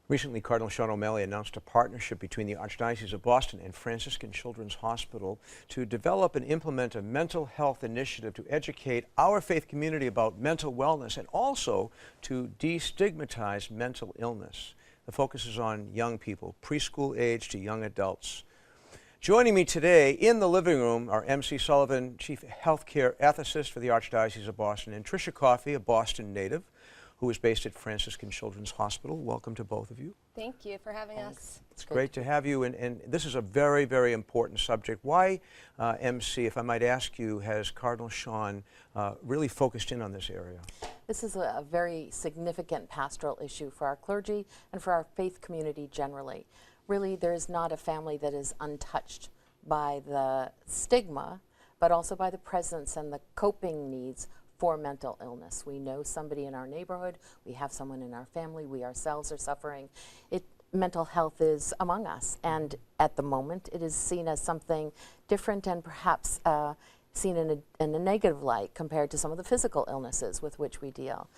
Recently, Cardinal Sean O'Malley announced a partnership between the Archdiocese of Boston and Franciscan Children's Hospital to develop and implement a mental health initiative to educate our faith community about mental wellness and also to destigmatize mental illness. The focus is on young people, preschool age to young adults. Joining me today in the living room are MC Sullivan, Chief Healthcare Ethicist for the Archdiocese of Boston, and Tricia Coffey, a Boston native, who is based at Franciscan Children's Hospital. Welcome to both of you. Thank you for having us. It's great to have you, and this is a very, very important subject. Why, MC, if I might ask you, has Cardinal Sean really focused in on this area? This is a very significant pastoral issue for our clergy and for our faith community generally. Really, there is not a family that is untouched by the stigma, but also by the presence and the coping needs for mental illness. We know somebody in our neighborhood, we have someone in our family, we ourselves are suffering. Mental health is among us, and at the moment it is seen as something different and perhaps seen in a negative light compared to some of the physical illnesses with which we deal.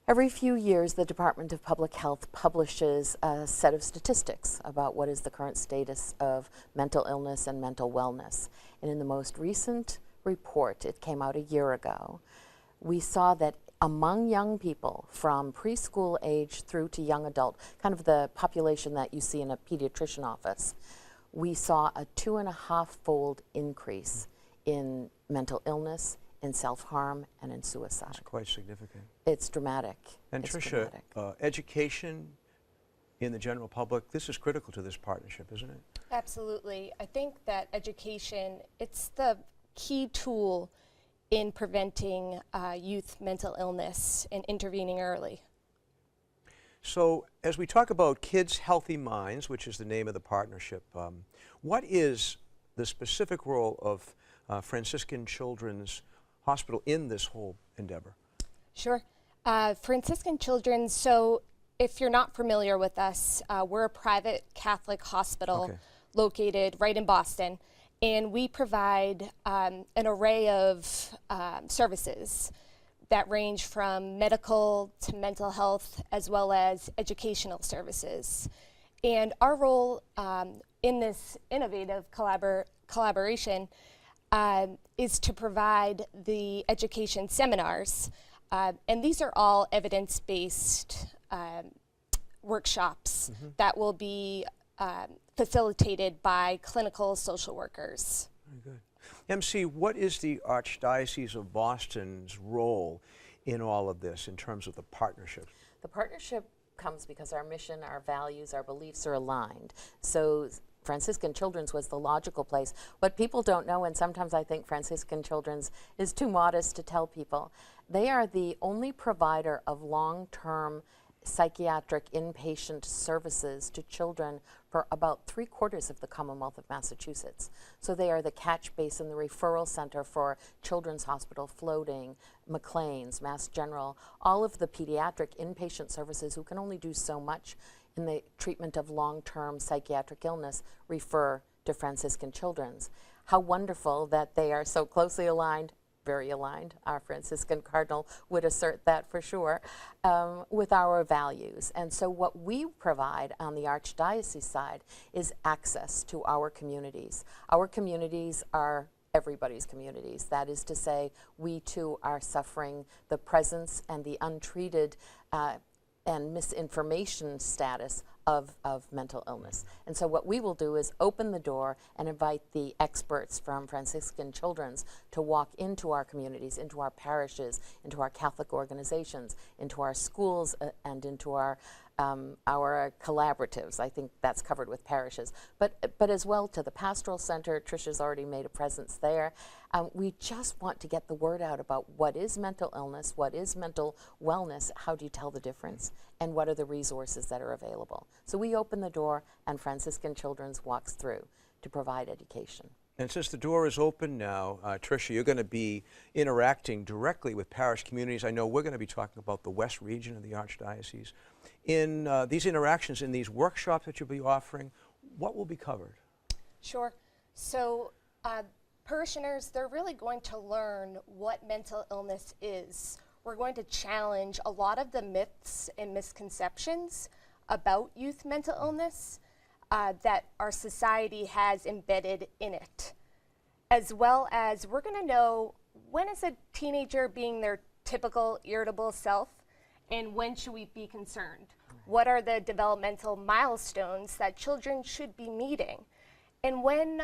Every few years, the Department of Public Health publishes a set of statistics about what is the current status of mental illness and mental wellness. And in the most recent report, it came out a year ago, we saw that among young people from preschool age through to young adult, kind of the population that you see in a pediatrician office, we saw a 2.5-fold increase in mental illness, in self-harm, and in suicide. It's quite significant. It's dramatic. And it's Tricia, dramatic. Education in the general public, this is critical to this partnership, isn't it? Absolutely. I think that education, it's the key tool in preventing youth mental illness and intervening early. So as we talk about Kids Healthy Minds, which is the name of the partnership, what is the specific role of Franciscan Children's Hospital in this whole endeavor? Sure. Franciscan Children's, so if you're not familiar with us, we're a private Catholic hospital located right in Boston, and we provide an array of services that range from medical to mental health as well as educational services. And our role in this innovative collaboration is to provide the education seminars. And these are all evidence-based workshops that will be facilitated by clinical social workers. Very good. MC, what is the Archdiocese of Boston's role in all of this in terms of the partnership? The partnership comes because our mission, our values, our beliefs are aligned. So Franciscan Children's was the logical place. What people don't know, and sometimes I think Franciscan Children's is too modest to tell people, they are the only provider of long-term psychiatric inpatient services to children for about 3/4 of the Commonwealth of Massachusetts. So they are the catch basin, the referral center for Children's Hospital, Floating, McLean's, Mass General, all of the pediatric inpatient services who can only do so much in the treatment of long-term psychiatric illness refer to Franciscan Children's. How wonderful that they are so closely aligned, very aligned, our Franciscan Cardinal would assert that for sure, with our values. And so what we provide on the Archdiocese side is access to our communities. Our communities are everybody's communities. That is to say, we too are suffering the presence and the untreated and misinformation status of mental illness. And so what we will do is open the door and invite the experts from Franciscan Children's to walk into our communities, into our parishes, into our Catholic organizations, into our schools, and into our collaboratives. I think that's covered with parishes, but as well to the pastoral center. Tricia's already made a presence there. We just want to get the word out about what is mental illness, what is mental wellness, how do you tell the difference, and what are the resources that are available. So we open the door and Franciscan Children's walks through to provide education. And since the door is open now, Tricia, you're going to be interacting directly with parish communities. I know we're going to be talking about the West region of the Archdiocese. In these interactions, in these workshops that you'll be offering, what will be covered? Sure. So parishioners, they're really going to learn what mental illness is. We're going to challenge a lot of the myths and misconceptions about youth mental illness that our society has embedded in it, as well as we're going to know when is a teenager being their typical irritable self and when should we be concerned. What are the developmental milestones that children should be meeting? And when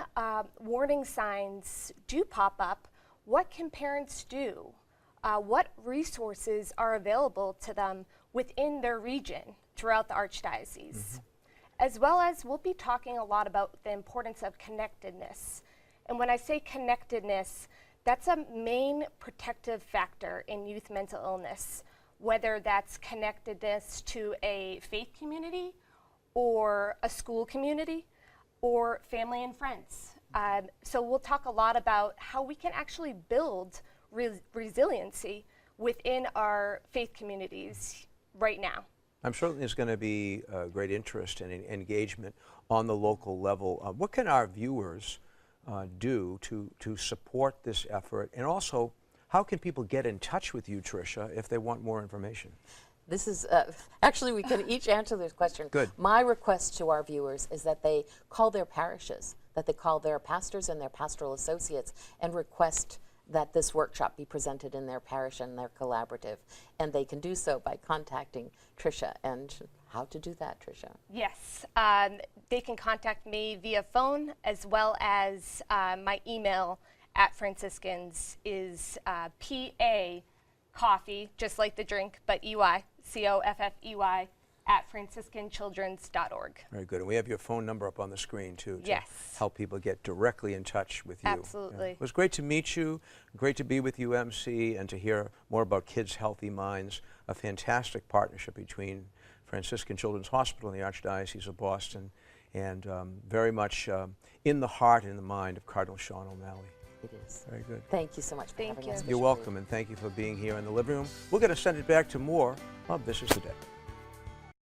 warning signs do pop up, what can parents do? What resources are available to them within their region throughout the Archdiocese? As well as we'll be talking a lot about the importance of connectedness. And when I say connectedness, that's a main protective factor in youth mental illness, whether that's connectedness to a faith community or a school community or family and friends. So we'll talk a lot about how we can actually build resiliency within our faith communities right now. I'm sure there's going to be great interest and engagement on the local level. What can our viewers do to support this effort? And also, how can people get in touch with you, Tricia, if they want more information? This is, actually we can each answer this question. Good. My request to our viewers is that they call their parishes, that they call their pastors and their pastoral associates and request that this workshop be presented in their parish and their collaborative. And they can do so by contacting Tricia. And how to do that, Tricia? Yes, they can contact me via phone, as well as my email at Franciscans is P-A Coffey, just like the drink, but E-Y, C-O-F-F-E-Y, at franciscanchildrens.org. Very good. And we have your phone number up on the screen, too, to Yes. help people get directly in touch with you. Absolutely. Yeah. It was great to meet you, great to be with you, MC, and to hear more about Kids Healthy Minds, a fantastic partnership between Franciscan Children's Hospital and the Archdiocese of Boston, and very much in the heart and in the mind of Cardinal Sean O'Malley. It is. Very good. Thank you so much for Thank having you. us. You're Bishop welcome, and thank you for being here in the living room. We're going to send it back to more of This Is the Day.